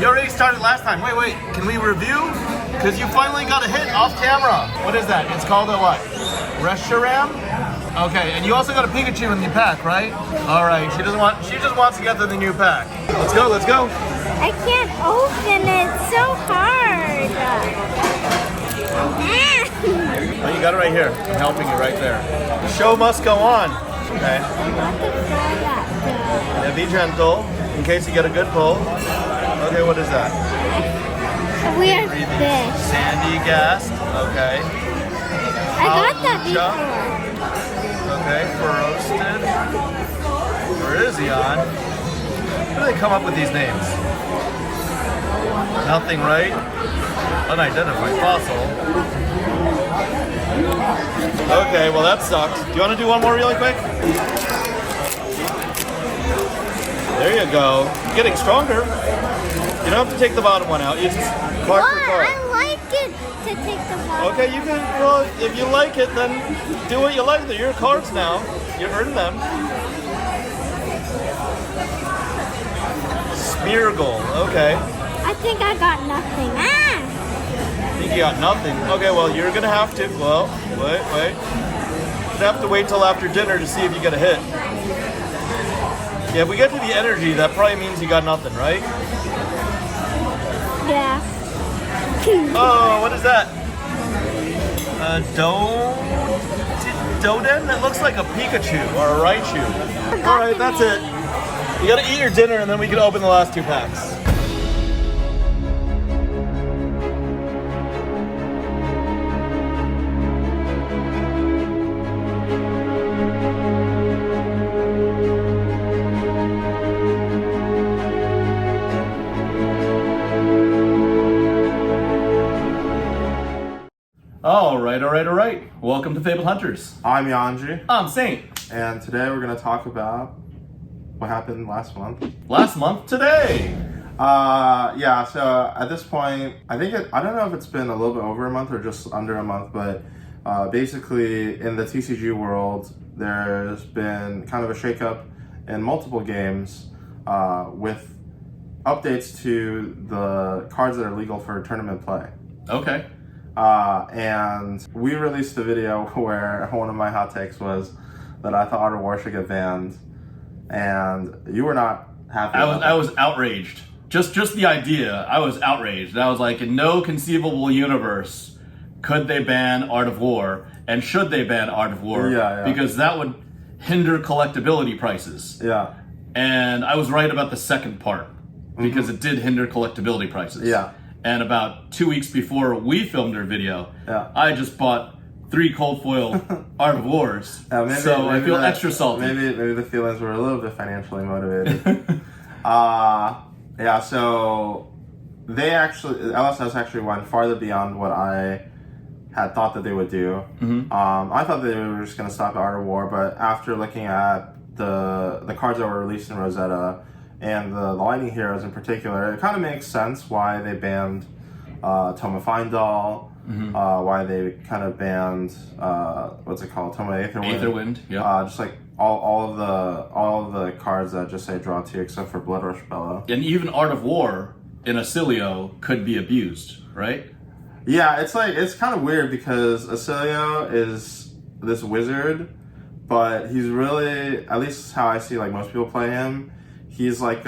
You already started last time. Wait. Can we review? Because you finally got a hit off camera. What is that? It's called a what? Reshiram? Okay, and you also got a Pikachu in the pack, right? All right. She just wants to get to the new pack. Let's go. I can't open it. It's so hard. Oh, you got it right here. I'm helping you right there. The show must go on. Okay. Yeah, be gentle in case you get a good pull. Okay, what is that? A weird fish. Sandy gas. Okay. I got that before. Okay, roasted. Where is he on? How do they come up with these names? Nothing, right? Unidentified fossil. Okay, well that sucks. Do you want to do one more really quick? There you go. You're getting stronger. You don't have to take the bottom one out. You just card for card. I like it to take the bottom. Okay, you can. Well, if you like it, then do what you like. They're your cards now. You earned them. Smeargle. Okay. I think I got nothing. I think you got nothing. Okay, well, you're gonna have to. Well, wait. You have to wait till after dinner to see if you get a hit. Yeah, if we get to the energy, that probably means you got nothing, right? Yeah. Oh, what is that? Doden? That looks like a Pikachu or a Raichu. Alright, that's it. You gotta eat your dinner and then we can open the last two packs. All right. Welcome to FaBled Hunters. I'm Yuanji. I'm Saint. And today we're going to talk about what happened last month. Last month today. Yeah, so at this point, I don't know if it's been a little bit over a month or just under a month, but basically in the TCG world, there's been kind of a shakeup in multiple games with updates to the cards that are legal for tournament play. Okay. And we released a video where one of my hot takes was that I thought Art of War should get banned, and you were not happy. I was outraged. Just the idea, I was outraged. I was like, in no conceivable universe could they ban Art of War, and should they ban Art of War? Yeah. Because that would hinder collectability prices. Yeah. And I was right about the second part, because it did hinder collectability prices. Yeah. And about 2 weeks before we filmed our video, I just bought 3 cold foil Art of Wars. Maybe I feel extra salty. Maybe the feelings were a little bit financially motivated. Yeah, so LSS actually went farther beyond what I had thought that they would do. I thought they were just going to stop at Art of War, but after looking at the cards that were released in Rosetta, and the Lightning Heroes in particular, it kind of makes sense why they banned Toma Findall, why they kind of banned what's it called, Toma Aetherwind. Aetherwind, yeah. Just like all of the cards that just say draw 2 except for Blood Rush Bella. And even Art of War in Acilio could be abused, right? Yeah, it's kind of weird because Acilio is this wizard, but he's really, at least how I see like most people play him, he's like,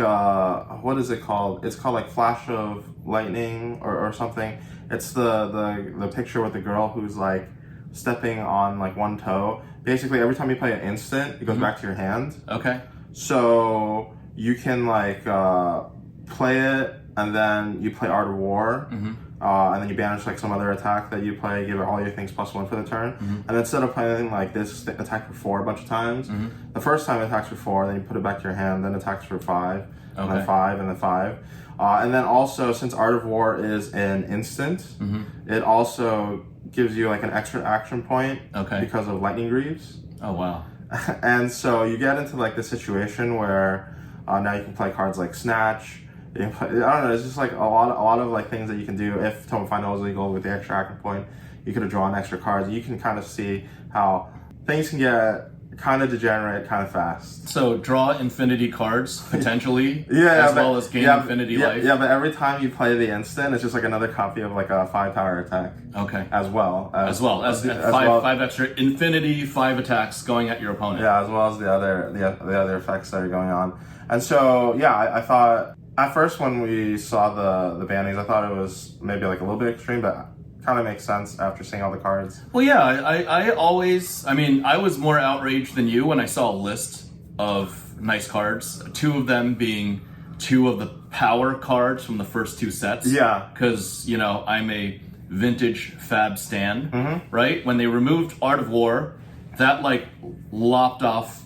what is it called? It's called like Flash of Lightning or something. It's the picture with the girl who's like stepping on like one toe. Basically, every time you play an instant, it goes back to your hand. Okay. So you can like play it, and then you play Art of War, and then you banish like some other attack that you play, give it all your things +1 for the turn. And then instead of playing like this, attack for 4 a bunch of times, the first time it attacks for 4, then you put it back to your hand, then attacks for 5, and then 5, and then 5. And then also, since Art of War is an instant, it also gives you like an extra action point because of Lightning Greaves. Oh, wow. And so you get into like the situation where now you can play cards like Snatch. I don't know, it's just like a lot of like things that you can do. If Toma Final is legal with the extra action point, you could have drawn extra cards. You can kind of see how things can get kind of degenerate kind of fast. So draw infinity cards, potentially, Yeah, as well as gain infinity life. Yeah, but every time you play the instant, it's just like another copy of like a 5-power attack. Okay. As well as five extra infinity 5 attacks going at your opponent. Yeah, as well as the other effects that are going on. And so yeah, I thought at first when we saw the bannings, I thought it was maybe like a little bit extreme, but kind of makes sense after seeing all the cards. Well, yeah, I was more outraged than you when I saw a list of nice cards. 2 of them being 2 of the power cards from the first 2 sets. Yeah. Because, I'm a vintage Fab stan, right? When they removed Art of War, that like lopped off,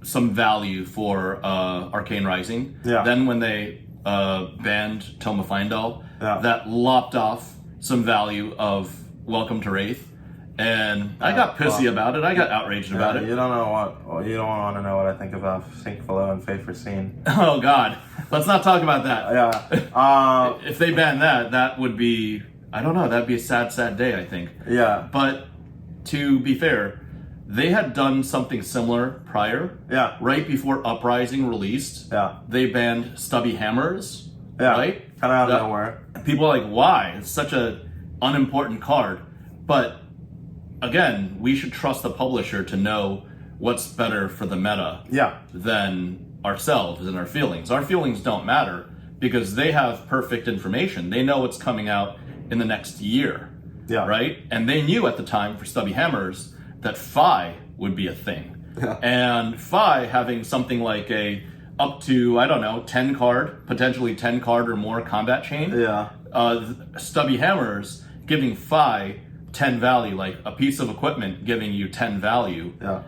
some value for Arcane Rising. Yeah. Then when they banned Tome of Findal, yeah, that lopped off some value of Welcome to Wraith. And I got pissy about it. I got outraged about it. You don't want to know what I think about Sync Below and Faith for Scene. Oh God, let's not talk about that. Yeah. If they ban that would be, I don't know, that'd be a sad day, I think. Yeah. But to be fair, they had done something similar prior. Yeah. Right before Uprising released. Yeah. They banned Stubby Hammers. Yeah. Right? Kind of out of nowhere. People are like, why? It's such a unimportant card. But again, we should trust the publisher to know what's better for the meta than ourselves and our feelings. Our feelings don't matter because they have perfect information. They know what's coming out in the next year. Yeah. Right? And they knew at the time for Stubby Hammers that Fi would be a thing. Yeah. And Fi having something like a up to, 10 card, potentially 10 card or more combat chain. Yeah. Stubby Hammers giving Fi 10 value, like a piece of equipment giving you 10 value. Yeah.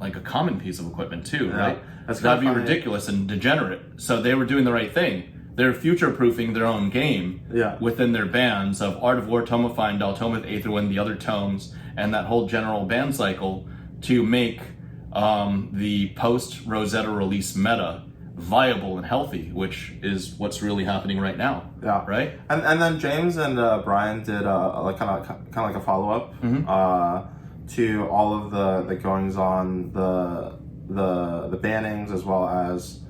Like a common piece of equipment too, Yeah. right? That'd be ridiculous and degenerate. So they were doing the right thing. They're future-proofing their own game within their bans of Art of War, Tome of Findal, Tome of Aetherwind, the other tomes, and that whole general ban cycle to make the post-Rosetta release meta viable and healthy, which is what's really happening right now. Yeah. Right? And then James and Brian did like kind of like a follow-up to all of the goings on, the bannings, as well as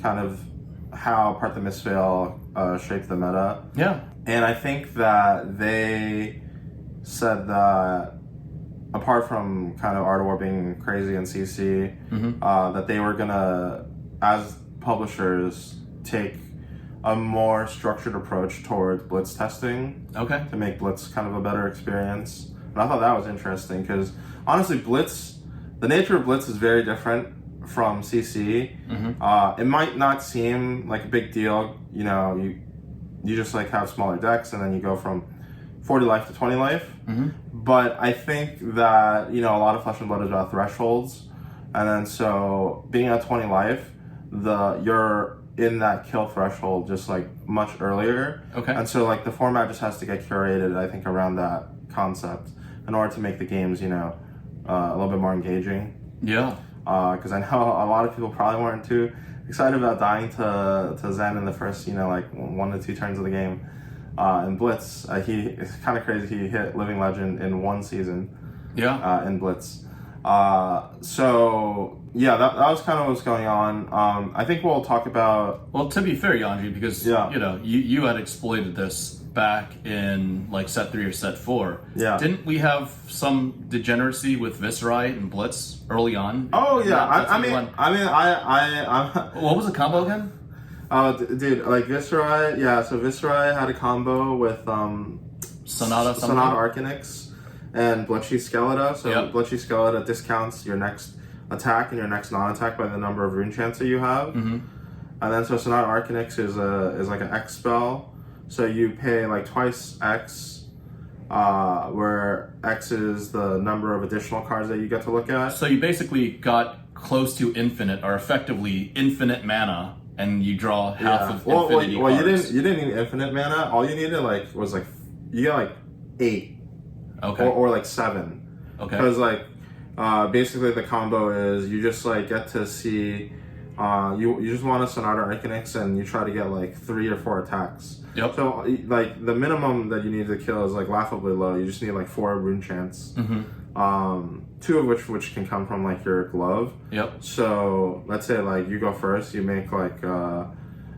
kind of how Part the Misfail shaped the meta. Yeah. And I think that they said that apart from kind of Art of War being crazy in CC, that they were gonna, as publishers, take a more structured approach towards Blitz testing. Okay. To make Blitz kind of a better experience. And I thought that was interesting because honestly, Blitz, the nature of Blitz is very different from CC. It might not seem like a big deal, you just like have smaller decks and then you go from 40 life to 20 life. But I think that, a lot of Flesh and Blood is about thresholds. And then so being at 20 life, you're in that kill threshold just like much earlier. Okay. And so like the format just has to get curated, I think, around that concept in order to make the games, a little bit more engaging. Yeah. Because I know a lot of people probably weren't too excited about dying to Zen in the first, like 1 to 2 turns of the game. In Blitz, it's kind of crazy. He hit Living Legend in 1 season. Yeah. In Blitz. So yeah, that was kind of what's going on. I think we'll talk about. Well, to be fair, Yuanji, because you had exploited this back in like set 3 or set 4. Yeah. Didn't we have some degeneracy with Viscerai and Blitz early on? Oh yeah. I mean, what was the combo again? Dude, like Viscerai, so Viscerai had a combo with Sonata Arcanix and Bloodshea Skeleton. So Bloodshea Skeleton discounts your next attack and your next non-attack by the number of rune chants that you have. And then so Sonata Arcanix is like an X spell. So you pay like twice X, where X is the number of additional cards that you get to look at. So you basically got close to infinite, or effectively infinite mana, and you draw half of infinity cards. You didn't need infinite mana. All you needed was you got 8, okay, or 7. Okay, because basically the combo is you just get to see. You just want a Sonata Arcanix and you try to get 3 or 4 attacks. Yep. So the minimum that you need to kill is laughably low. You just need 4 rune chants. two of which can come from like your glove. Yep. So let's say like you go first, you make like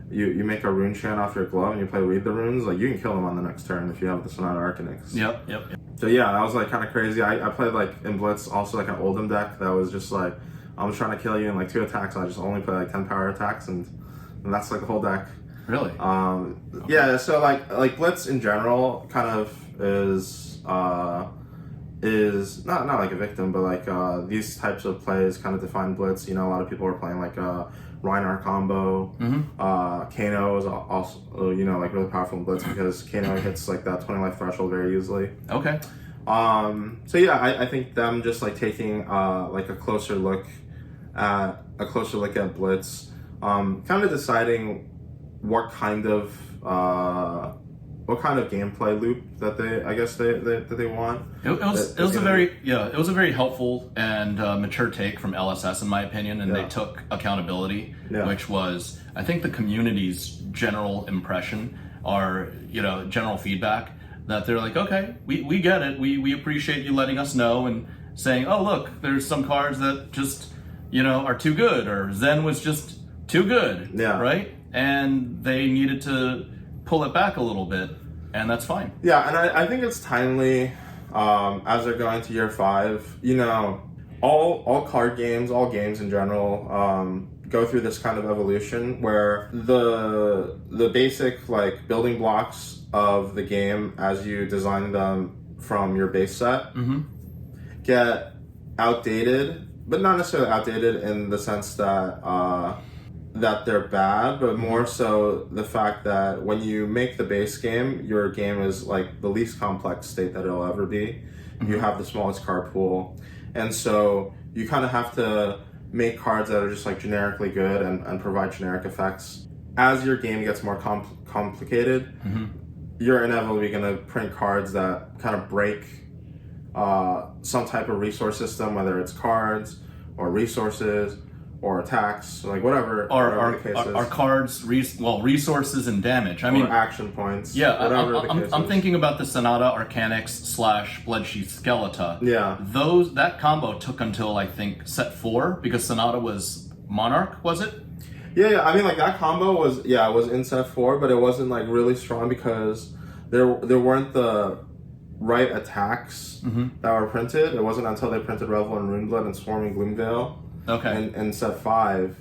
you make a rune chant off your glove and you play read the runes. Like you can kill them on the next turn if you have the Sonata Arcanix. Yep. So yeah, that was like kind of crazy. I played like in Blitz also like an Oldham deck that was just like I'm trying to kill you in like 2 attacks. So I just only play like 10 power attacks and that's like the whole deck. Really? Okay. Yeah. So like Blitz in general kind of is not like a victim, but like these types of plays kind of define Blitz. You know, a lot of people are playing like Reinhardt combo. Kano is also like really powerful in Blitz because Kano hits like that 20 life threshold very easily. Okay. So yeah, I think them just like taking like a closer look at Blitz, kind of deciding what kind of gameplay loop that they want. It was a very helpful and mature take from LSS in my opinion, and they took accountability, which was I think the community's general impression or general feedback that they're like, okay, we get it, we appreciate you letting us know and saying, oh look, there's some cards that just are too good, or Zen was just too good, right? And they needed to pull it back a little bit, and that's fine. Yeah, and I think it's timely as they're going to year 5. All card games, all games in general, go through this kind of evolution where the basic like building blocks of the game as you design them from your base set get outdated, but not necessarily outdated in the sense that they're bad, but more so the fact that when you make the base game, your game is like the least complex state that it'll ever be. You have the smallest card pool, and so you kind of have to make cards that are just like generically good and provide generic effects. As your game gets more complicated, you're inevitably going to print cards that kind of break some type of resource system, whether it's cards or resources or attacks, like whatever the case is. Are cards resources and damage? I mean, action points. Yeah, I'm thinking about the Sonata Arcanix / Bloodsheath Skeleton. Yeah, that combo took until I think set 4 because Sonata was Monarch, was it? Yeah. I mean, like that combo was in set 4, but it wasn't like really strong because there weren't the right attacks that were printed. It wasn't until they printed Revel and Runeblood and Swarming Gloomveil. Okay. And set 5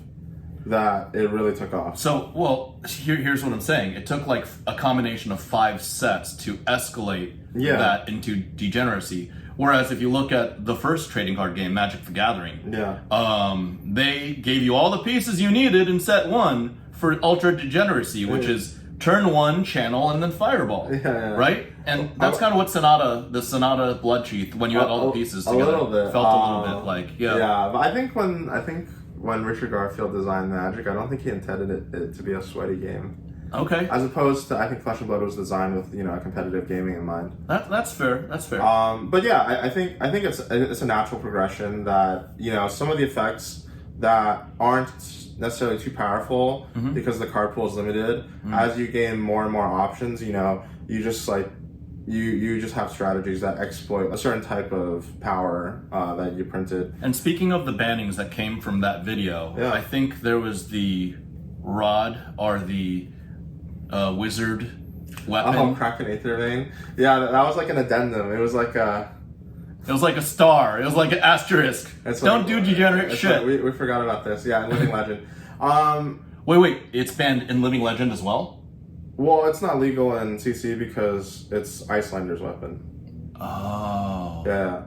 that it really took off. So, here's what I'm saying. It took like a combination of 5 sets to escalate that into degeneracy. Whereas if you look at the first trading card game, Magic the Gathering, they gave you all the pieces you needed in set 1 for Ultra Degeneracy, which is turn 1, channel, and then fireball. Right? And that's kind of what the Sonata Bloodsheath, when you had all the pieces together, felt a little bit like, but I think when Richard Garfield designed Magic, I don't think he intended it to be a sweaty game. Okay. As opposed to, I think Flesh and Blood was designed with competitive gaming in mind. That's fair. But yeah, I think it's a natural progression that some of the effects that aren't necessarily too powerful because the card pool is limited. As you gain more and more options, you just like you just have strategies that exploit a certain type of power that you printed. And speaking of the bannings that came from that video, I think there was the rod or the wizard weapon. Oh, Kraken Aether Vein. Yeah, that was like an addendum. It was like a... It was like a star. It was like an asterisk. Don't do degenerate shit. Like, we forgot about this. Yeah, in Living Legend. Wait. It's banned in Living Legend as well? Well, it's not legal in CC because it's Icelander's weapon. Oh. Yeah,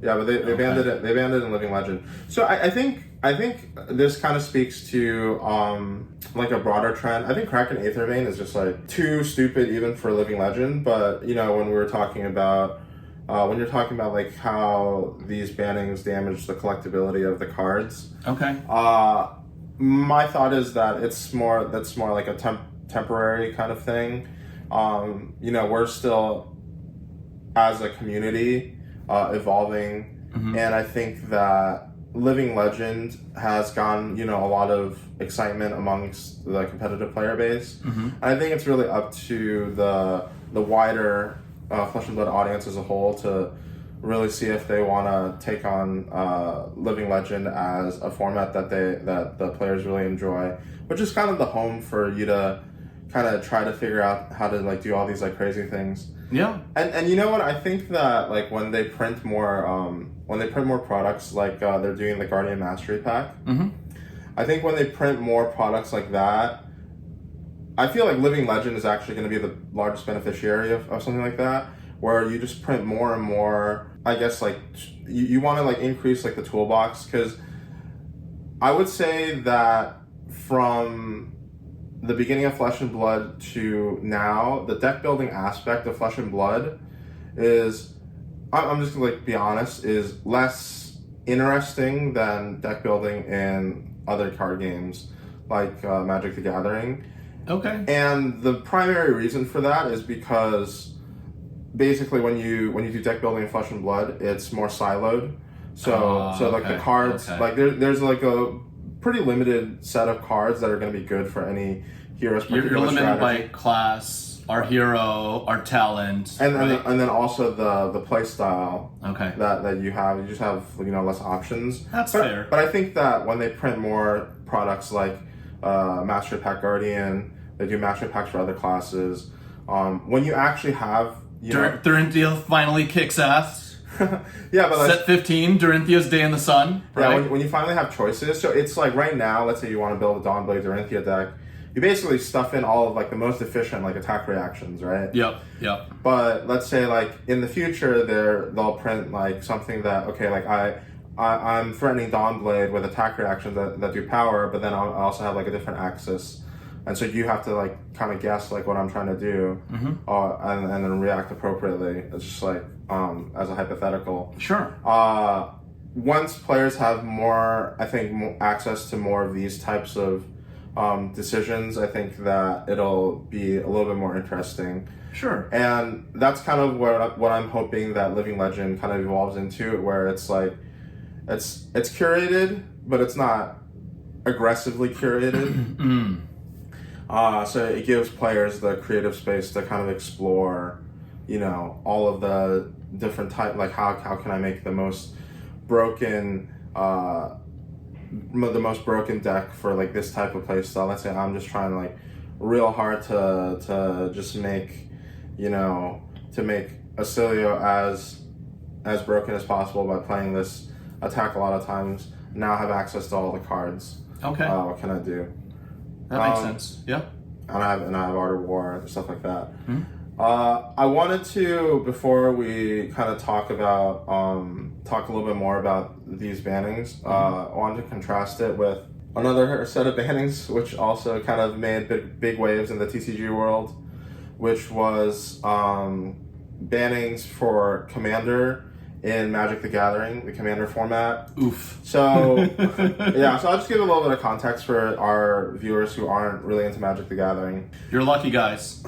but they banned it. They banned it in Living Legend. So I think this kind of speaks to like a broader trend. I think Kraken Aether Vein is just like too stupid even for Living Legend. But when we were talking about when you're talking about like how these bannings damage the collectability of the cards. Okay. My thought is that that's more like a temporary kind of thing. We're still as a community evolving, and I think that Living Legend has gotten a lot of excitement amongst the competitive player base. And I think it's really up to the wider Flesh and Blood audience as a whole to really see if they want to take on Living Legend as a format that the players really enjoy, which is kind of the home for you to kind of try to figure out how to like do all these like crazy things. Yeah. And you know what? I think that like when they print more products, like they're doing the Guardian Mastery Pack. Mm-hmm. I think when they print more products like that, I feel like Living Legend is actually going to be the largest beneficiary of something like that, where you just print more and more. I guess like you want to like increase like the toolbox, because I would say that from the beginning of Flesh and Blood to now, the deck building aspect of Flesh and Blood is, I'm just gonna like be honest, is less interesting than deck building in other card games like Magic the Gathering. Okay. And the primary reason for that is because basically when you do deck building in Flesh and Blood, it's more siloed. So like the cards, like there's like a pretty limited set of cards that are going to be good for any hero's particular You're limited strategy. by class, our hero, our talent, and right? and then also the play style. Okay. That you just have less options. That's fair. But I think that when they print more products like Mastery Pack Guardian, they do Mastery Packs for other classes. When you actually have Dorinthia finally kicks ass. Yeah, but Set 15, Dorinthia's Day in the Sun. Right? Yeah, when you finally have choices. So it's like right now, let's say you want to build a Dawnblade Dorinthia deck, you basically stuff in all of like the most efficient like attack reactions, right? Yep. But let's say like in the future they'll print like something that, okay, like I'm threatening Dawnblade with attack reactions that do power, but then I also have like a different axis. And so you have to like kind of guess like what I'm trying to do, and then react appropriately. It's just like as a hypothetical. Sure. Once players have more, I think, more access to more of these types of decisions, I think that it'll be a little bit more interesting. Sure. And that's kind of what I'm hoping that Living Legend kind of evolves into, where it's like it's curated, but it's not aggressively curated. So it gives players the creative space to kind of explore, all of the different type, like how can I make the most broken deck for like this type of play style. Let's say I'm just trying like real hard to just make, to make Acilio as broken as possible by playing this attack a lot of times. Now I have access to all the cards. Okay. What can I do? That makes sense. Yeah. And I have Art of War and stuff like that. I wanted to, before we kind of talk a little bit more about these bannings, I wanted to contrast it with another set of bannings, which also kind of made big waves in the TCG world, which was bannings for Commander in Magic the Gathering, the Commander format. Oof. So, yeah, so I'll just give a little bit of context for our viewers who aren't really into Magic the Gathering. You're lucky, guys.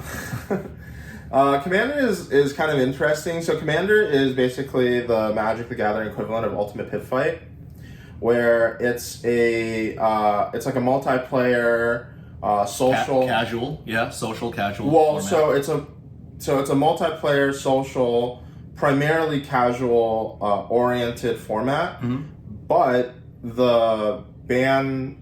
Commander is kind of interesting. So Commander is basically the Magic the Gathering equivalent of Ultimate Pit Fight, where it's like a multiplayer social casual, yeah, social casual. Well, format. so it's a multiplayer social, primarily casual oriented format, but the ban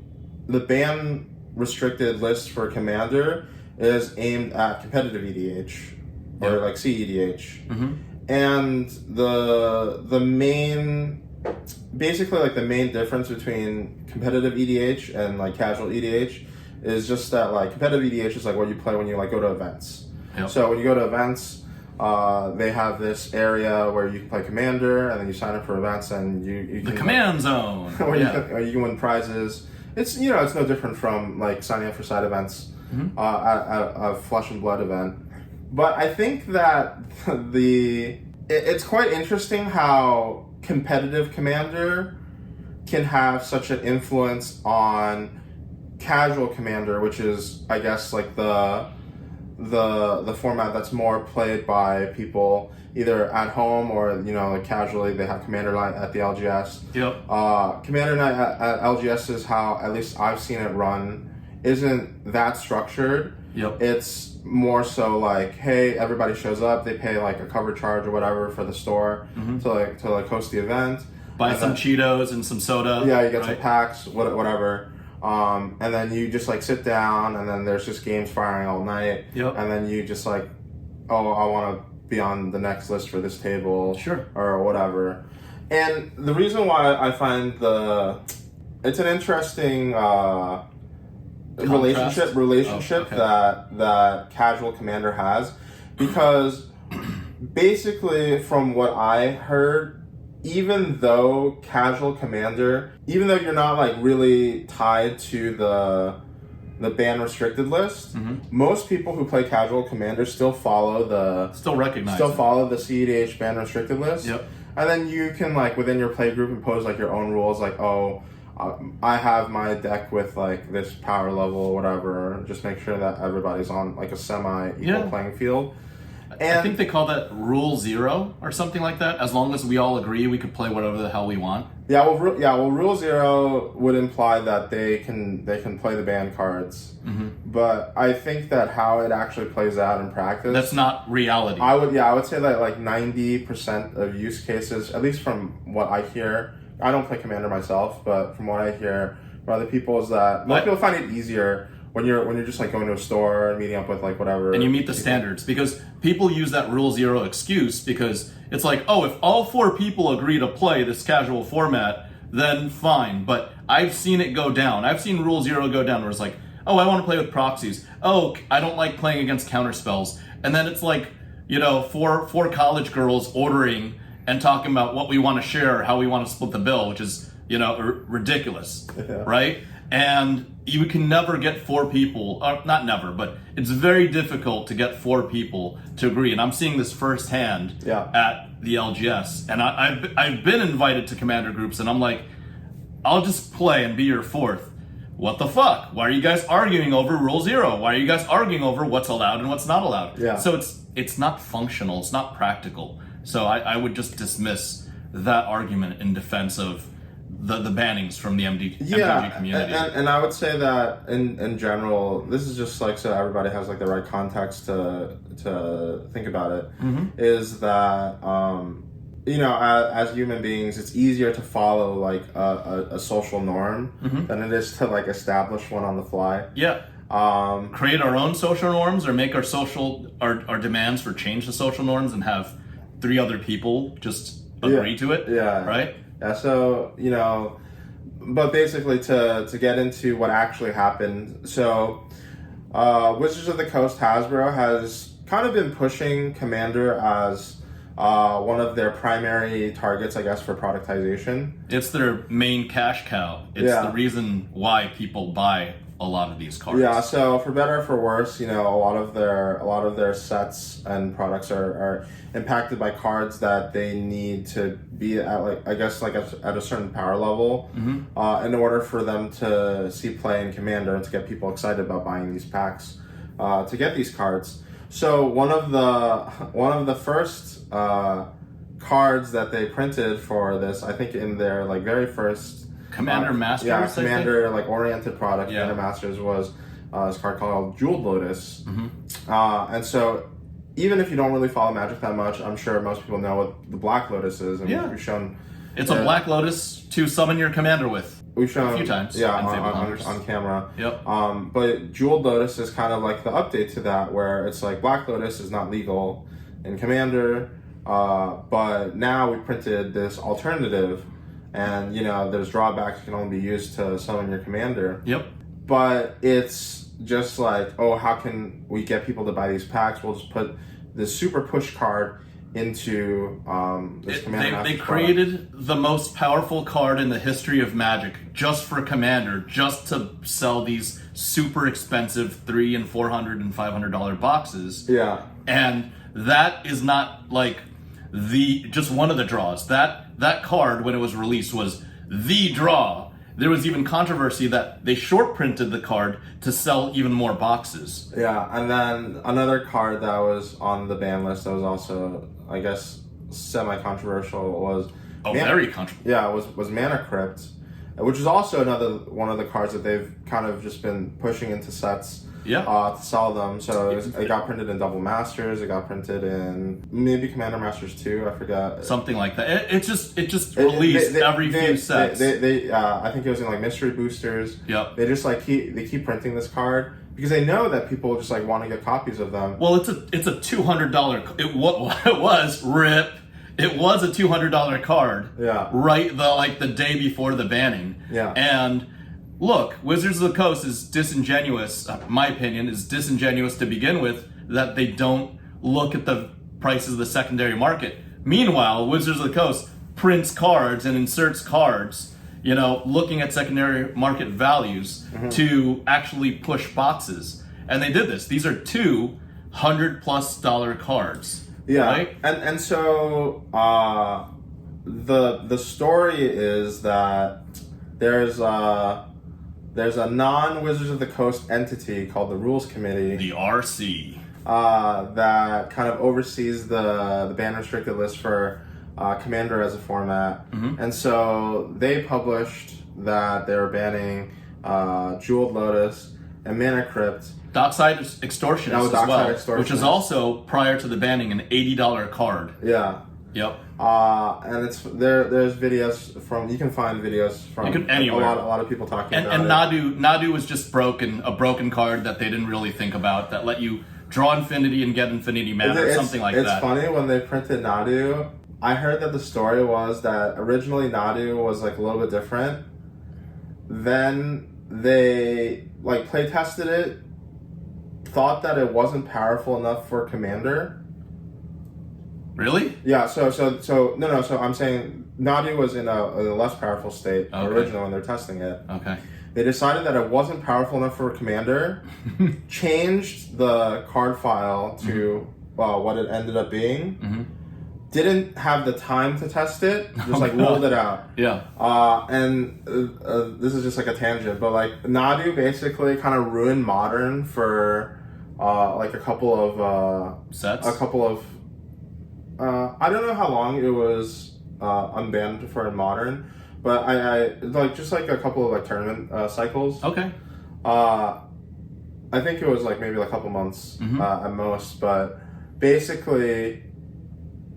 restricted list for Commander is aimed at competitive EDH or like CEDH, and the main, basically like the main difference between competitive EDH and like casual EDH is just that like competitive EDH is like what you play when you like go to events. So when you go to events, they have this area where you can play Commander, and then you sign up for events, and you can, the command zone, or you can win prizes. It's it's no different from like signing up for side events at a Flesh and Blood event. But I think that it's quite interesting how competitive Commander can have such an influence on casual Commander, which is, I guess, like the format that's more played by people either at home or like casually. They have Commander Night at the LGS. Commander Night at LGS is how at least I've seen it run. Isn't that structured, Yep. It's more so like, hey, everybody shows up, they pay like a cover charge or whatever for the store to host the event. Buy some Cheetos and some soda. Yeah, you get some packs, whatever. And then you just like sit down, and then there's just games firing all night. Yep. And then you just like, oh, I want to be on the next list for this table. Sure. Or whatever. And the reason why I find it's an interesting relationship that casual commander has, because basically from what I heard, even though casual commander, even though you're not like really tied to the ban restricted list, most people who play casual commander still follow the CEDH ban restricted list. Yep. And then you can like within your play group impose like your own rules, like, oh, I have my deck with like this power level or whatever. Just make sure that everybody's on like a semi-equal playing field. And I think they call that Rule 0 or something like that. As long as we all agree, we could play whatever the hell we want. Well, Rule 0 would imply that they can play the ban cards. But I think that how it actually plays out in practice, that's not reality. I would say that like 90% of use cases, at least from what I hear, I don't play Commander myself, but from what I hear from other people, is that most people find it easier when you're just like going to a store and meeting up with like whatever, and you meet the standards, because people use that Rule 0 excuse because it's like, oh, if all 4 people agree to play this casual format, then fine. But I've seen it go down. I've seen Rule 0 go down where it's like, oh, I want to play with proxies. Oh, I don't like playing against counter spells. And then it's like, four college girls ordering and talking about what we want to share, how we want to split the bill, which is, ridiculous, right? And you can never get 4 people, not never, but it's very difficult to get 4 people to agree. And I'm seeing this firsthand at the LGS. And I've been invited to commander groups, and I'm like, I'll just play and be your 4th. What the fuck? Why are you guys arguing over Rule 0? Why are you guys arguing over what's allowed and what's not allowed? Yeah. So it's not functional. It's not practical. So I would just dismiss that argument in defense of the bannings from the MTG community. And I would say that in general, this is just like so everybody has like the right context to think about it, is that as human beings, it's easier to follow like a social norm than it is to like establish one on the fly. Yeah. Create our own social norms, or make our demands for change to social norms and have 3 other people just agree to it. Yeah. Right? Yeah, so, but basically to get into what actually happened, so Wizards of the Coast Hasbro has kind of been pushing Commander as one of their primary targets, I guess, for productization. It's their main cash cow. It's the reason why people buy a lot of these cards. Yeah, so for better or for worse, a lot of their sets and products are impacted by cards that they need to be at at a certain power level in order for them to see play in Commander and to get people excited about buying these packs to get these cards. So one of the first cards that they printed for this, I think in their like very first Commander Masters, Commander like oriented product. Commander Masters was this card called Jeweled Lotus, and so even if you don't really follow Magic that much, I'm sure most people know what the Black Lotus is, and we've shown it's a Black Lotus to summon your commander with. We've shown a few times, on camera. Yep. But Jeweled Lotus is kind of like the update to that, where it's like Black Lotus is not legal in Commander, but now we printed this alternative. And, there's drawbacks. It can only be used to summon your commander. Yep. But it's just like, oh, how can we get people to buy these packs? We'll just put this super push card into this commander. They created the most powerful card in the history of Magic just for Commander, just to sell these super expensive $300 and $400 and $500 boxes. Yeah. And that is not like just one of the draws. That card, when it was released, was the draw. There was even controversy that they short printed the card to sell even more boxes. Yeah, and then another card that was on the ban list that was also, I guess, semi-controversial was... very controversial. Yeah, was Mana Crypt, which is also another one of the cards that they've kind of just been pushing into sets to sell them. So it got printed in Double Masters. It got printed in maybe Commander Masters 2. I forgot. Something like that. It just released every few sets. I think it was in like mystery boosters. Yep. They just like keep printing this card because they know that people just like want to get copies of them. Well, it's a $200. It was rip. It was a $200 card. Yeah. Right the day before the banning. Yeah. And look, Wizards of the Coast is disingenuous. My opinion is disingenuous to begin with, that they don't look at the prices of the secondary market. Meanwhile, Wizards of the Coast prints cards and inserts cards, looking at secondary market values to actually push boxes. And they did this. These are $200+ cards. Yeah. Right? And so the story is that there's a non-Wizards of the Coast entity called the Rules Committee. The RC. That kind of oversees the ban restricted list for Commander as a format. And so they published that they were banning Jeweled Lotus and Mana Crypt. Dockside Extortionist as well, which is also, prior to the banning, an $80 card. Yeah. Yep. And it's there's videos from, you can find videos from anywhere. a lot of people talking about and it. Nadu was just a broken card that they didn't really think about, that let you draw infinity and get infinity mana or something like that. It's funny, when they printed Nadu, I heard that the story was that originally Nadu was like a little bit different. Then they like play tested it, thought that it wasn't powerful enough for Commander. Really? Yeah, so I'm saying Nadu was in a less powerful state originally when they're testing it. Okay. They decided that it wasn't powerful enough for Commander, changed the card file to what it ended up being, didn't have the time to test it, just ruled it out. Yeah. And this is just like a tangent, but like Nadu basically kind of ruined Modern for like a couple of sets. I don't know how long it was unbanned for in Modern, but I like just like a couple of like tournament cycles. Okay. I think it was like maybe like a couple months at most, but basically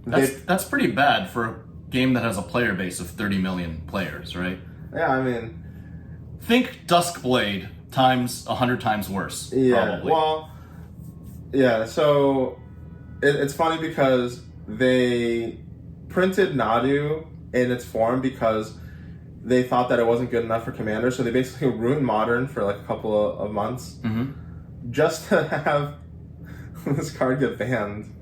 that's pretty bad for a game that has a player base of 30 million players, right? Yeah, I mean, think Duskblade times 100 times worse. Yeah. Probably. Well, yeah. So it's funny because they printed Nadu in its form because they thought that it wasn't good enough for Commander, so they basically ruined Modern for like a couple of months just to have this card get banned,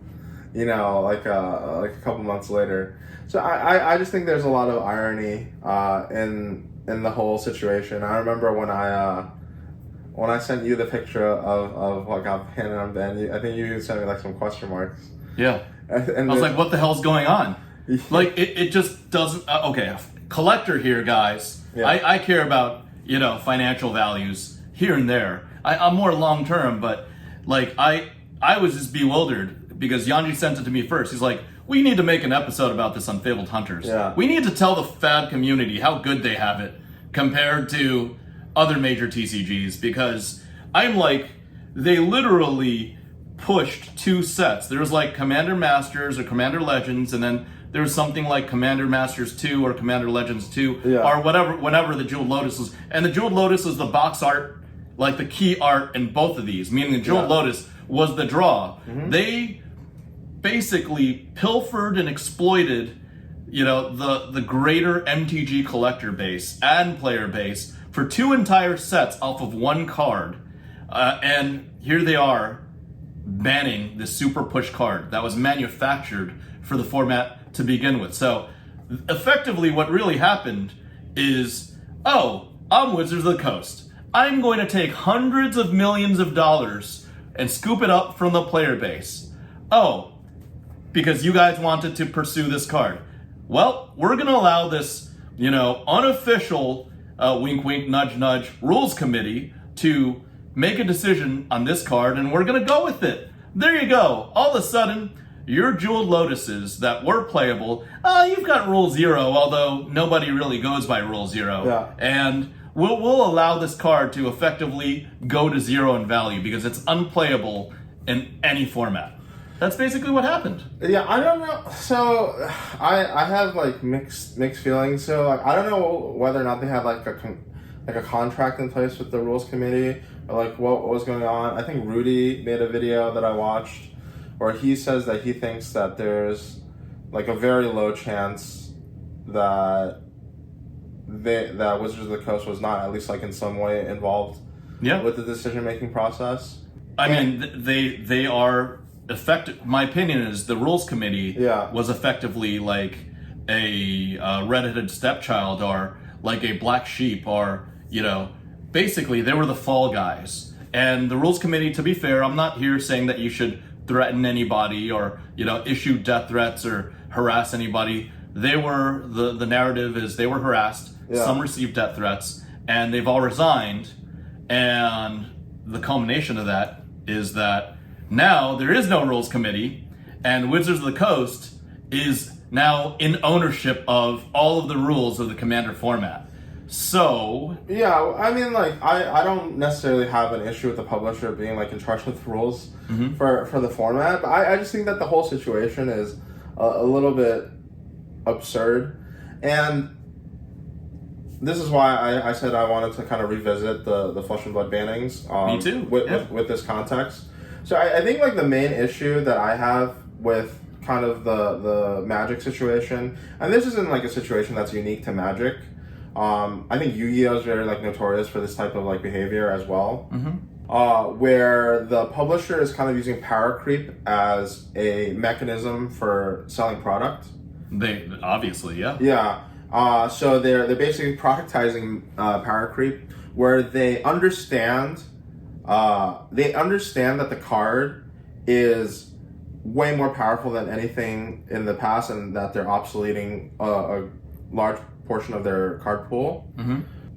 like a couple months later. So I just think there's a lot of irony in the whole situation. I remember when I sent you the picture of what got banned and unbanned, I think you sent me like some question marks. Yeah. And I was like, what the hell's going on? Like, it just doesn't... okay, collector here, guys. Yeah. I care about, financial values here and there. I'm more long-term, but, like, I was just bewildered because Yuanji sent it to me first. He's like, we need to make an episode about this on FaBled Hunters. Yeah. We need to tell the FAD community how good they have it compared to other major TCGs, because I'm like, they literally pushed 2 sets. There was like Commander Masters or Commander Legends, and then there was something like Commander Masters 2 or Commander Legends 2 or whatever the Jeweled Lotus was. And the Jeweled Lotus was the box art, like the key art in both of these, meaning the Jeweled Lotus was the draw. They basically pilfered and exploited, the greater MTG collector base and player base for 2 entire sets off of 1 card. And here they are banning the super push card that was manufactured for the format to begin with. So effectively what really happened is, I'm Wizards of the Coast. I'm going to take hundreds of millions of dollars and scoop it up from the player base. Because you guys wanted to pursue this card. Well, we're going to allow this, unofficial, wink, wink, nudge, nudge, rules committee to make a decision on this card, and we're going to go with it. There you go. All of a sudden, your Jeweled Lotuses that were playable, you've got Rule 0, although nobody really goes by Rule 0. Yeah. And we'll allow this card to effectively go to 0 in value because it's unplayable in any format. That's basically what happened. Yeah, I don't know. So I have like mixed feelings. So like I don't know whether or not they had like a contract in place with the rules committee or like what was going on. I think Rudy made a video that I watched where he says that he thinks that there's like a very low chance that Wizards of the Coast was not at least like in some way involved with the decision making process. I mean, they are effective. My opinion is the rules committee was effectively like a redheaded stepchild or like a black sheep or, you know, basically they were the fall guys. And the rules committee, to be fair, I'm not here saying that you should threaten anybody or, you know, issue death threats or harass anybody. They were, the narrative is they were harassed, some received death threats, and they've all resigned. And the culmination of that is that now there is no rules committee, and Wizards of the Coast is now in ownership of all of the rules of the Commander format. So yeah, I mean, like I don't necessarily have an issue with the publisher being like in charge of the rules for the format, but I just think that the whole situation is a little bit absurd, and this is why I said I wanted to kind of revisit the Flesh and Blood bannings. Me too. With this context. So I think like the main issue that I have with kind of the Magic situation, and this isn't like a situation that's unique to Magic. I think Yu-Gi-Oh is very like notorious for this type of like behavior as well, where the publisher is kind of using power creep as a mechanism for selling product. They obviously, So they're basically productizing power creep, where they understand that the card is way more powerful than anything in the past, and that they're obsoleting a large portion of their card pool.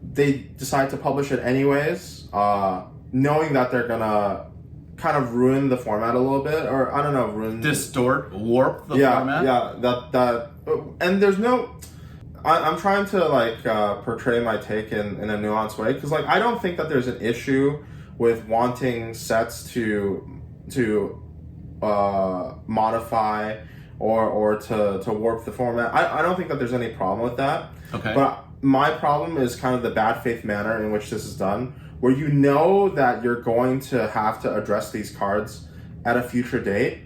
They decide to publish it anyways, knowing that they're gonna kind of ruin the format a little bit, or I don't know, distort, warp the format. That and there's no. I'm trying to like portray my take in a nuanced way, because like I don't think that there's an issue with wanting sets to modify or to warp the format. I don't think that there's any problem with that. Okay. But my problem is kind of the bad faith manner in which this is done, where you know that you're going to have to address these cards at a future date,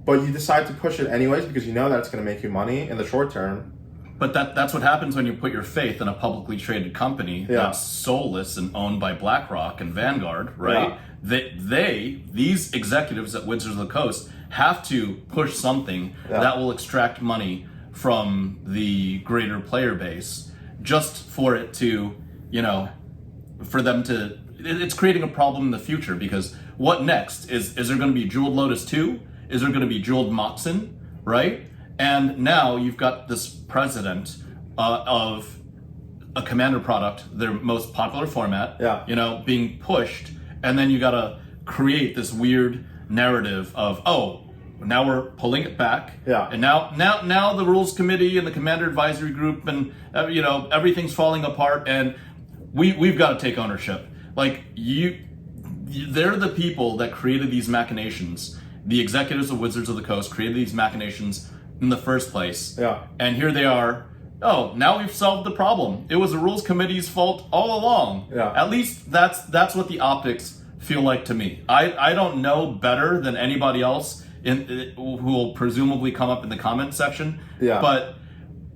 but you decide to push it anyways because you know that it's going to make you money in the short term. But that's what happens when you put your faith in a publicly traded company that's soulless and owned by BlackRock and Vanguard, right? These executives at Wizards of the Coast have to push something that will extract money from the greater player base just for it to, you know, for them to, it's creating a problem in the future, because what next? Is there going to be Jeweled Lotus 2? Is there going to be Jeweled Moxen, right? And now you've got this president of a Commander product, their most popular format, you know, being pushed, and then you got to create this weird narrative of, oh, now we're pulling it back, and now the rules committee and the Commander advisory group and you know, everything's falling apart, and we've got to take ownership. Like they're the people that created these machinations. The executives of Wizards of the Coast created these machinations in the first place. And here they are. Oh, now we've solved the problem. It was the rules committee's fault all along. At least that's what the optics feel like to me. I don't know better than anybody else who will presumably come up in the comment section. But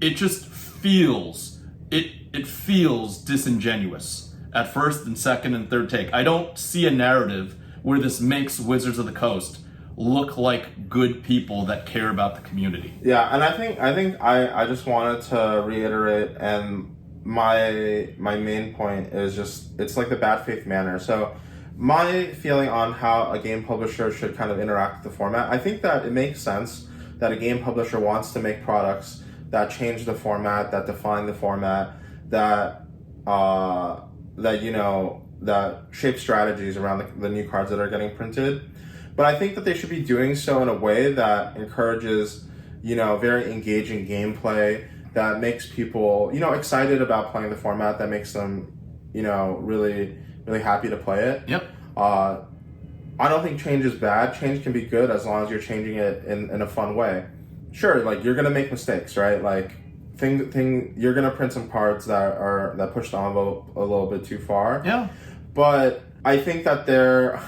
it just feels it feels disingenuous at first and second and third take. I don't see a narrative where this makes Wizards of the Coast look like good people that care about the community. And I think I just wanted to reiterate, and my main point is just, it's like the bad faith manner. So my feeling on how a game publisher should kind of interact with the format, I think that it makes sense that a game publisher wants to make products that change the format, that define the format, that you know, that shape strategies around the new cards that are getting printed. But I think that they should be doing so in a way that encourages, you know, very engaging gameplay, that makes people, you know, excited about playing the format, that makes them really happy to play it. Yep. I don't think change is bad. Change can be good as long as you're changing it in a fun way. Sure, like you're gonna make mistakes, right? Like you're gonna print some cards that push the envelope a little bit too far. Yeah. But I think that there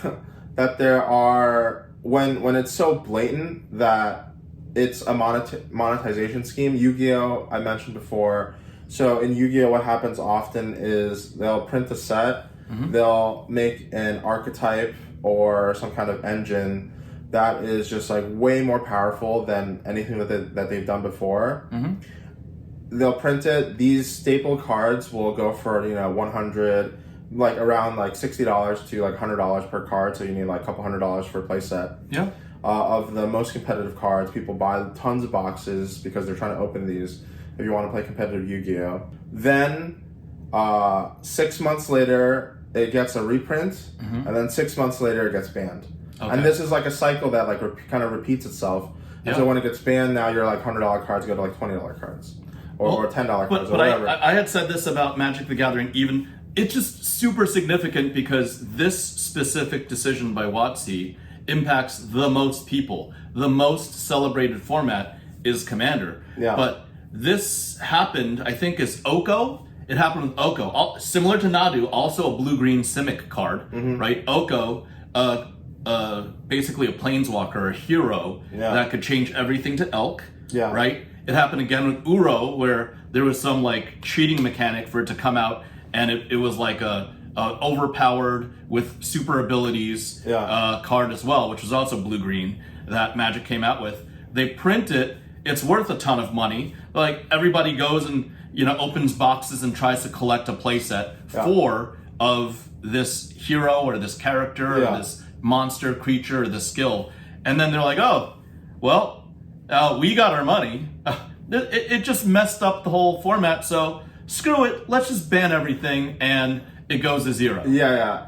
are when it's so blatant that it's a monetization scheme. Yu-Gi-Oh! I mentioned before. So in Yu-Gi-Oh! What happens often is they'll print the set, they'll make an archetype or some kind of engine that is just like way more powerful than anything that they've done before. They'll print it. These staple cards will go for 100, like around like $60 to like $100 per card. So you need like a couple $100 for a playset. Yeah. Of the most competitive cards, people buy tons of boxes because they're trying to open these if you want to play competitive Yu-Gi-Oh. Then 6 months later, it gets a reprint, and then 6 months later, it gets banned. Okay. And this is like a cycle that like kind of repeats itself. And so when it gets banned, now your like $100 cards go to like $20 cards or $10 cards or whatever. I had said this about Magic the Gathering. Even it's just super significant because this specific decision by WotC impacts the most people. The most celebrated format is Commander. Yeah. But this happened, I think, is Oko. It happened with Oko. Similar to Nadu, also a blue-green Simic card, right? Oko, basically a planeswalker, a hero that could change everything to Elk, right? It happened again with Uro, where there was some like cheating mechanic for it to come out, and it was like a overpowered with super abilities card as well, which was also blue-green that Magic came out with. They print it. It's worth a ton of money. Like everybody goes and opens boxes and tries to collect a playset of this hero or this character or this monster creature or this skill, and then they're like, oh, well, we got our money. It just messed up the whole format. So screw it. Let's just ban everything, and it goes to zero.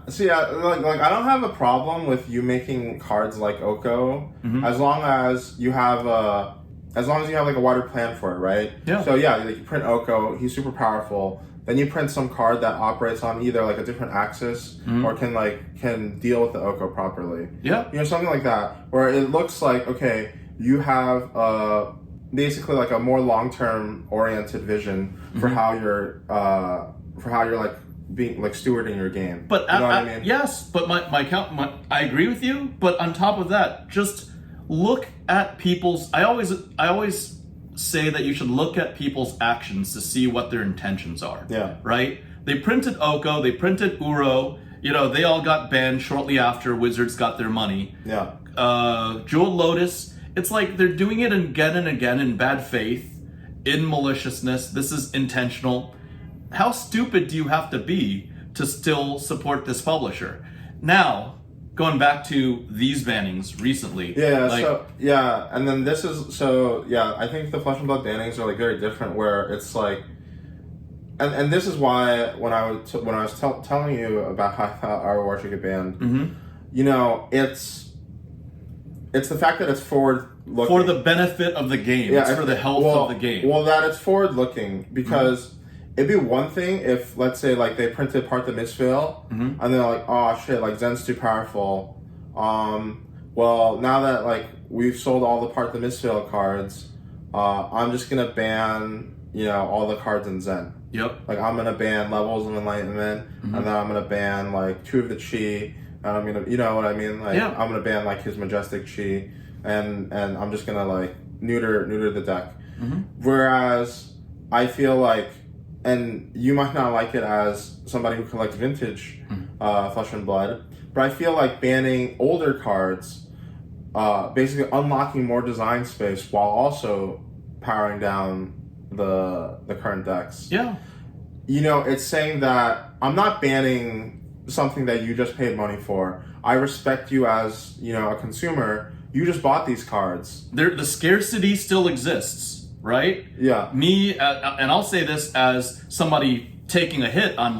See, like I don't have a problem with you making cards like Oko as long as you have like a wider plan for it, right? Yeah. So like you print Oko, he's super powerful. Then you print some card that operates on either like a different axis or can deal with the Oko properly. Yeah. Something like that, where it looks like, okay, you have basically like a more long-term oriented vision for how you're like being like stewarding your game. But what I mean? Yes, but I agree with you. But on top of that, just look at people's. I always say that you should look at people's actions to see what their intentions are. Yeah. Right. They printed Oko. They printed Uro. They all got banned shortly after Wizards got their money. Yeah. Jewel Lotus. It's like they're doing it again and again in bad faith, in maliciousness. This is intentional. How stupid do you have to be to still support this publisher? Now, going back to these bannings recently. And then this is, I think the Flesh and Blood bannings are like very different, where it's like, and this is why when I was telling you about how I thought our war should get banned, it's the fact that it's forward-looking. For the benefit of the game. It's for the health of the game. Well, that it's forward-looking because it'd be one thing if, let's say, like they printed Part the Misfill and they're like, oh shit, like Zen's too powerful. Well, now that like we've sold all the Part the Misfill cards, I'm just gonna ban all the cards in Zen. Yep. Like I'm gonna ban Levels of Enlightenment, and then I'm gonna ban like 2 of the Chi. And I'm gonna, you know what I mean? Like, I'm gonna ban like his Majestic Chi, and I'm just gonna like neuter the deck. Whereas I feel like, and you might not like it as somebody who collects vintage Flesh and Blood, but I feel like banning older cards, basically unlocking more design space while also powering down the current decks. Yeah. It's saying that I'm not banning something that you just paid money for. I respect you as, a consumer. You just bought these cards. The scarcity still exists, right? Yeah. Me, and I'll say this as somebody taking a hit on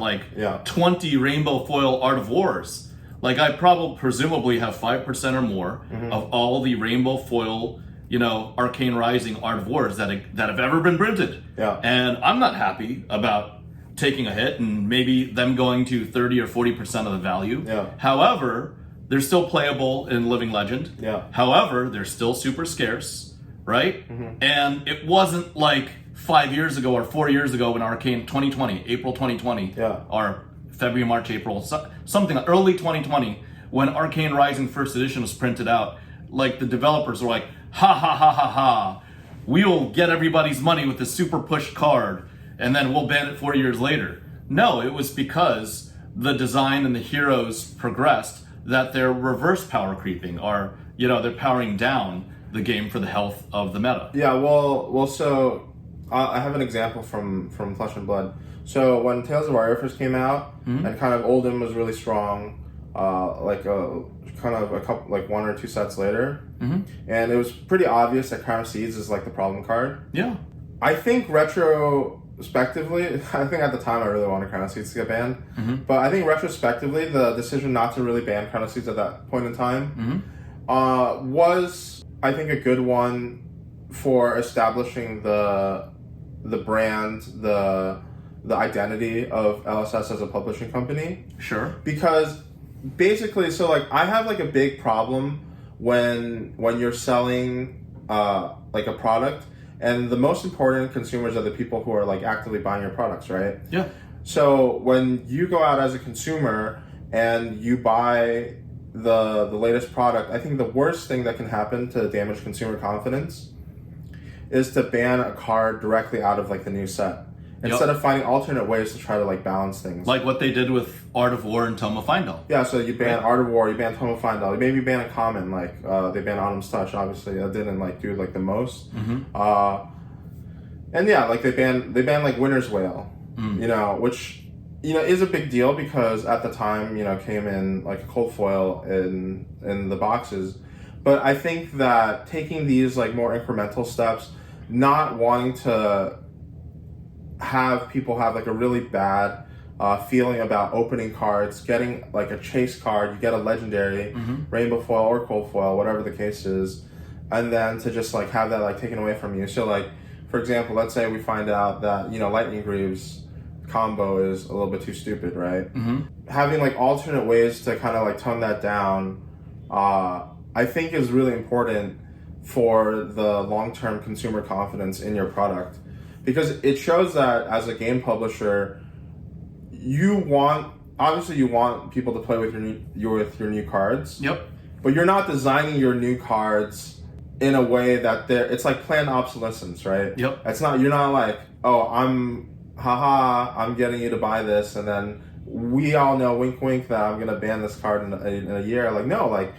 20 Rainbow Foil Art of Wars. Like I presumably have 5% or more of all the Rainbow Foil, Arcane Rising Art of Wars that have ever been printed. Yeah. And I'm not happy about taking a hit and maybe them going to 30 or 40% of the value. Yeah. However, they're still playable in Living Legend. Yeah. However, they're still super scarce, right? Mm-hmm. And it wasn't like 5 years ago or 4 years ago when Arcane 2020, April 2020, or February, March, April, something early 2020, when Arcane Rising First Edition was printed out. Like the developers were like, ha ha ha ha ha, we'll get everybody's money with the super push card, and then we'll ban it 4 years later. No, it was because the design and the heroes progressed that they're reverse power creeping, or they're powering down the game for the health of the meta. Yeah, well, so I have an example from Flesh and Blood. So when Tales of Aria first came out, and kind of Oldhim was really strong, kind of a couple, like 1 or 2 sets later, and it was pretty obvious that Crown of Seeds is like the problem card. Yeah, I think retrospectively, I think at the time I really wanted Crown of Seeds to get banned, but I think retrospectively the decision not to really ban Crown of Seeds at that point in time was, I think, a good one for establishing the brand, the identity of LSS as a publishing company. Sure. Because basically, so like I have like a big problem when you're selling like a product, and the most important consumers are the people who are like actively buying your products, right? Yeah. So when you go out as a consumer and you buy the latest product, I think the worst thing that can happen to damage consumer confidence is to ban a card directly out of like the new set, instead of finding alternate ways to try to like balance things. Like what they did with Art of War and Tome of Findel. Yeah, so you ban Art of War, you ban Tome of Findel, maybe you ban a common, like they banned Autumn's Touch, obviously that didn't like do like the most. And yeah, like they banned like Winter's Wail, which is a big deal because at the time, came in like a cold foil in the boxes. But I think that taking these like more incremental steps, not wanting to have people have like a really bad feeling about opening cards, getting like a chase card, you get a legendary, rainbow foil or cold foil, whatever the case is, and then to just like have that like taken away from you. So like, for example, let's say we find out that, Lightning Greaves combo is a little bit too stupid, right? Having like alternate ways to kind of like tone that down, I think is really important for the long-term consumer confidence in your product. Because it shows that as a game publisher, you want people to play with your new cards. Yep. But you're not designing your new cards in a way that it's like planned obsolescence, right? Yep. You're not like, oh, I'm getting you to buy this, and then we all know, wink wink, that I'm gonna ban this card in a year. Like, no, like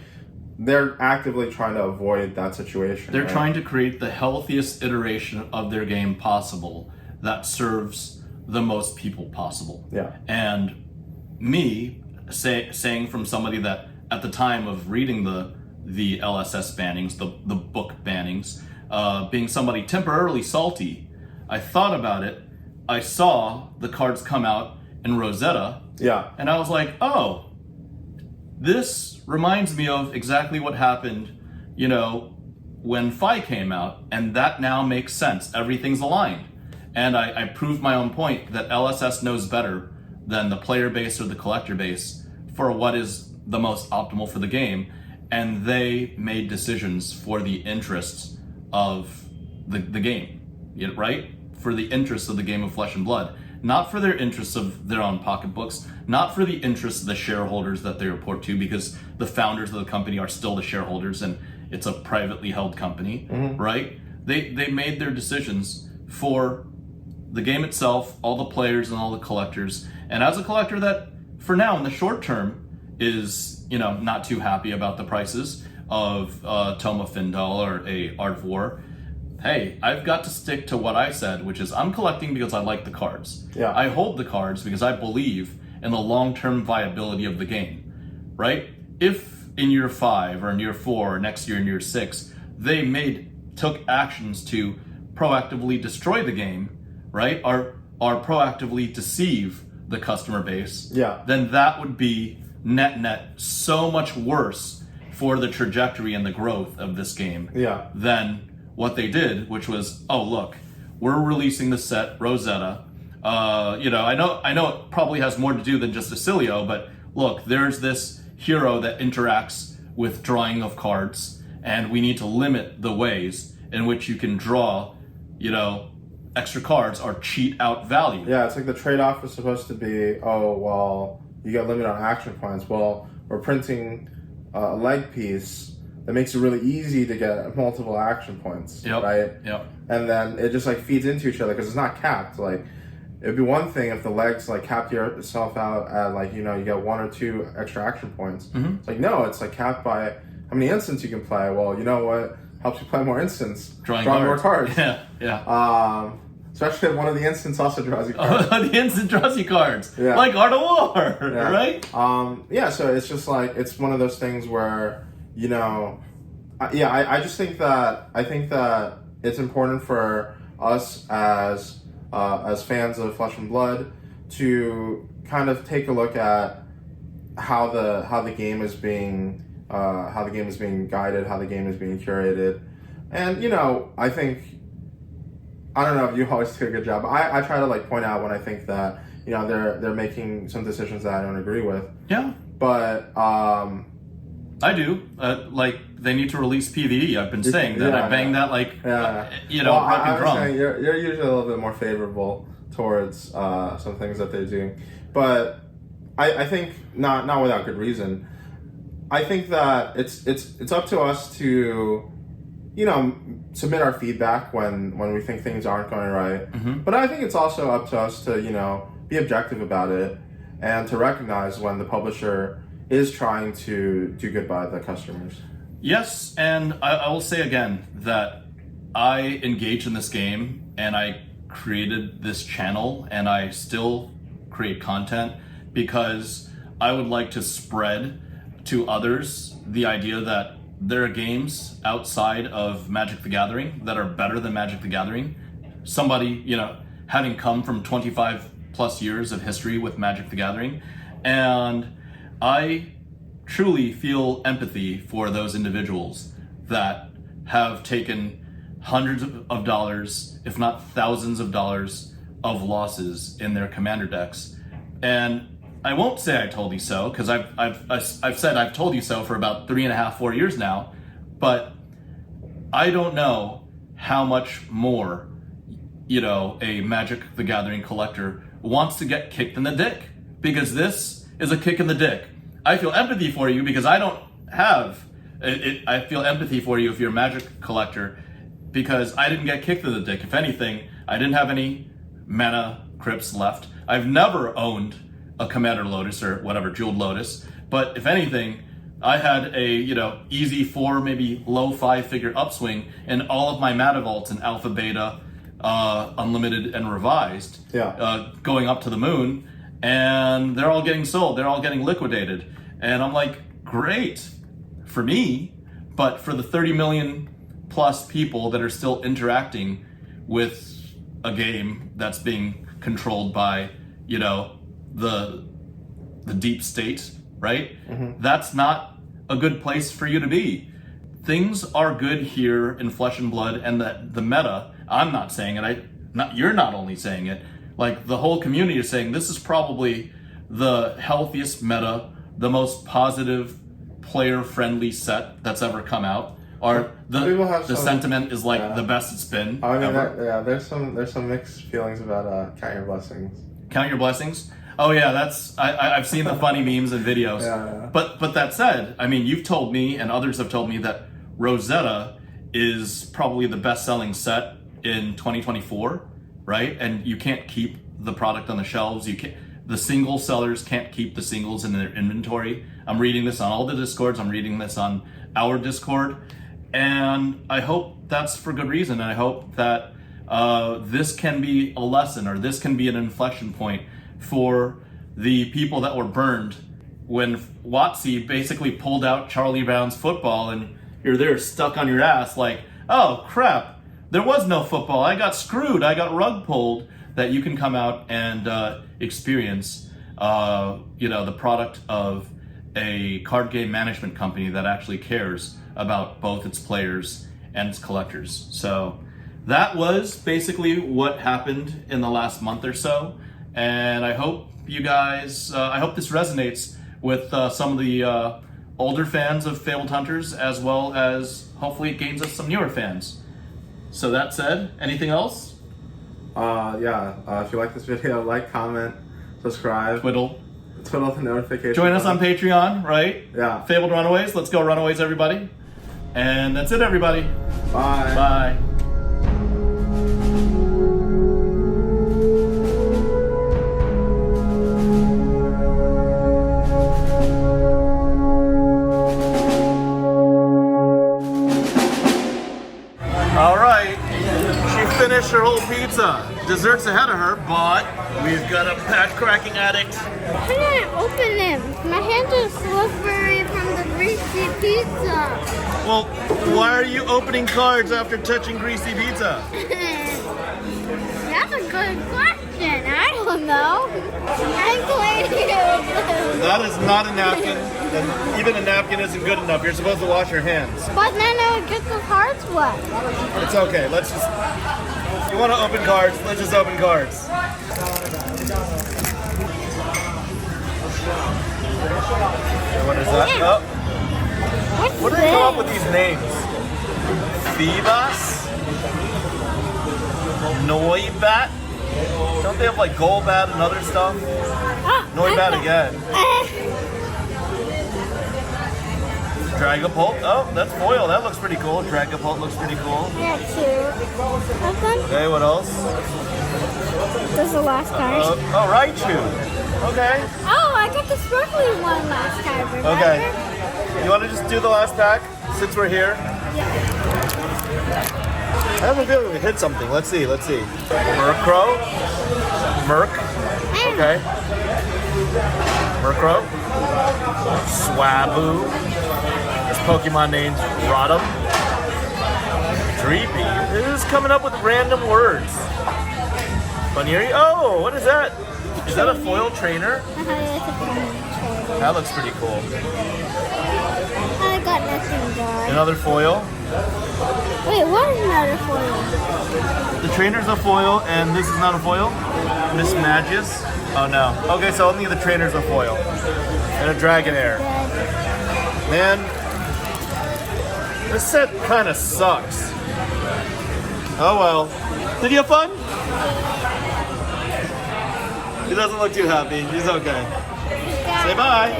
they're actively trying to avoid that situation. They're trying to create the healthiest iteration of their game possible that serves the most people possible. Yeah. And me saying from somebody that at the time of reading the LSS bannings, the book bannings, being somebody temporarily salty, I thought about it. I saw the cards come out in Rosetta. Yeah. And I was like, oh, this reminds me of exactly what happened, when Fi came out, and that now makes sense. Everything's aligned. And I proved my own point that LSS knows better than the player base or the collector base for what is the most optimal for the game. And they made decisions for the interests of the game, right? For the interests of the game of Flesh and Blood. Not for their interests of their own pocketbooks, not for the interests of the shareholders that they report to, because the founders of the company are still the shareholders and it's a privately held company, right? They made their decisions for the game itself, all the players and all the collectors. And as a collector that, for now, in the short term, is, not too happy about the prices of Tome of Findel or a Art of War, hey, I've got to stick to what I said, which is I'm collecting because I like the cards. Yeah. I hold the cards because I believe in the long-term viability of the game, right? If in year 5 or in year 4 or next year in year 6, they took actions to proactively destroy the game, right? Or proactively deceive the customer base, then that would be net so much worse for the trajectory and the growth of this game than what they did, which was, oh, look, we're releasing the set Rosetta. I know it probably has more to do than just Acilio, but look, there's this hero that interacts with drawing of cards, and we need to limit the ways in which you can draw, extra cards or cheat out value. Yeah, it's like the trade-off is supposed to be, oh, well, you get limited on action points. Well, we're printing a leg piece that makes it really easy to get multiple action points, right? Yep. And then it just like feeds into each other because it's not capped. Like, it'd be one thing if the legs like capped yourself out at like, you get 1 or 2 extra action points. Mm-hmm. It's like, no, it's like capped by how many instants you can play. Well, you know what helps you play more instants? Drawing more cards. Yeah. Especially if one of the instants also draws you cards. The instant draws you cards. Yeah. Like Art of War, right? So it's just like, it's one of those things where, I just think that, it's important for us as fans of Flesh and Blood to kind of take a look at how the game is being guided, how the game is being curated, and I think, I don't know if you always do a good job. I try to like point out when I think that they're making some decisions that I don't agree with. Yeah, but I do. Like they need to release PvE. I've been saying that. I bang that like I'm saying you're usually a little bit more favorable towards some things that they do, but I think not without good reason. I think that it's up to us to submit our feedback when we think things aren't going right. Mm-hmm. But I think it's also up to us to be objective about it and to recognize when the publisher is trying to do good by the customers. Yes, and I will say again that I engaged in this game and I created this channel and I still create content because I would like to spread to others the idea that there are games outside of Magic the Gathering that are better than Magic the Gathering. Somebody, having come from 25 plus years of history with Magic the Gathering, and I truly feel empathy for those individuals that have taken hundreds of dollars, if not thousands of dollars, of losses in their commander decks. And I won't say I told you so, because I've said I've told you so for about 3.5-4 years now, but I don't know how much more, a Magic the Gathering collector wants to get kicked in the dick, because this is a kick in the dick. I feel empathy for you because I don't have it. I feel empathy for you if you're a Magic collector because I didn't get kicked in the dick. If anything, I didn't have any mana crypts left. I've never owned a Commander Lotus or whatever, Jeweled Lotus, but if anything, I had a easy 4, maybe low 5-figure upswing in all of my mana vaults in Alpha, Beta, Unlimited, and Revised, going up to the moon, and they're all getting sold, they're all getting liquidated, and I'm like, great for me, but for the 30 million plus people that are still interacting with a game that's being controlled by the deep state, right? Mm-hmm. That's not a good place for you to be. Things are good here in Flesh and Blood, and the meta, I'm not saying it, you're not only saying it, like the whole community is saying this is probably the healthiest meta, the most positive player-friendly set that's ever come out. Or the sentiment is like the best it's been. I mean, there's some mixed feelings about Count Your Blessings. Count Your Blessings? Oh yeah, I've seen the funny memes and videos. Yeah. But that said, I mean, you've told me and others have told me that Rosetta is probably the best-selling set in 2024, right? And you can't keep the product on the shelves. The single sellers can't keep the singles in their inventory. I'm reading this on all the Discords. I'm reading this on our Discord, and I hope that's for good reason. And I hope that this can be a lesson, or this can be an inflection point for the people that were burned when WotC basically pulled out Charlie Brown's football, and you're there stuck on your ass like, oh crap, there was no football, I got screwed, I got rug pulled. That you can come out and experience the product of a card game management company that actually cares about both its players and its collectors. So that was basically what happened in the last month or so. And I hope you guys, I hope this resonates with some of the older fans of FaBled Hunters, as well as hopefully it gains us some newer fans. So that said, anything else? If you like this video, like, comment, subscribe. Twiddle The notification. Join us on Patreon, right? Yeah. FaBled Runaways. Let's go Runaways, everybody. And that's it, everybody. Bye. Bye. All right, she finished her whole pizza. Dessert's ahead of her, but we've got a pack-cracking addict. How did I open them? My hands are slippery from the greasy pizza. Well, why are you opening cards after touching greasy pizza? That's a good question. I don't know. I'm cleaning it. That is not a napkin, and even a napkin isn't good enough. You're supposed to wash your hands. But then I would get the cards wet. It's okay, let's just... You want to open cards, let's just open cards. What is that? Oh, What's what do they come up with these names? Phoebus? Noibat? Don't they have like Golbat and other stuff? Noibat again. Dragapult. Oh, that's foil. That looks pretty cool. Dragapult looks pretty cool. Yeah, two. Okay, what else? This is the last card. Oh, Raichu. Okay. Oh, I got the sparkly one last card. Remember? Okay. You want to just do the last pack since we're here? I have a feeling we hit something. Let's see. Murkrow. Murk. Okay. Murkrow. Swablu. This Pokemon named Rotom. Dreepy. This is coming up with random words. Bunyeri. Oh, what is that? Is that a foil trainer? That looks pretty cool. I got nothing, guys. Another foil. Wait, what is another foil? The trainer's a foil, and this is not a foil. Miss Magis. Oh no. Okay, so only the trainer's a foil. And a Dragonair. Man, this set kind of sucks. Oh well. Did you have fun? He doesn't look too happy. He's okay. Say bye.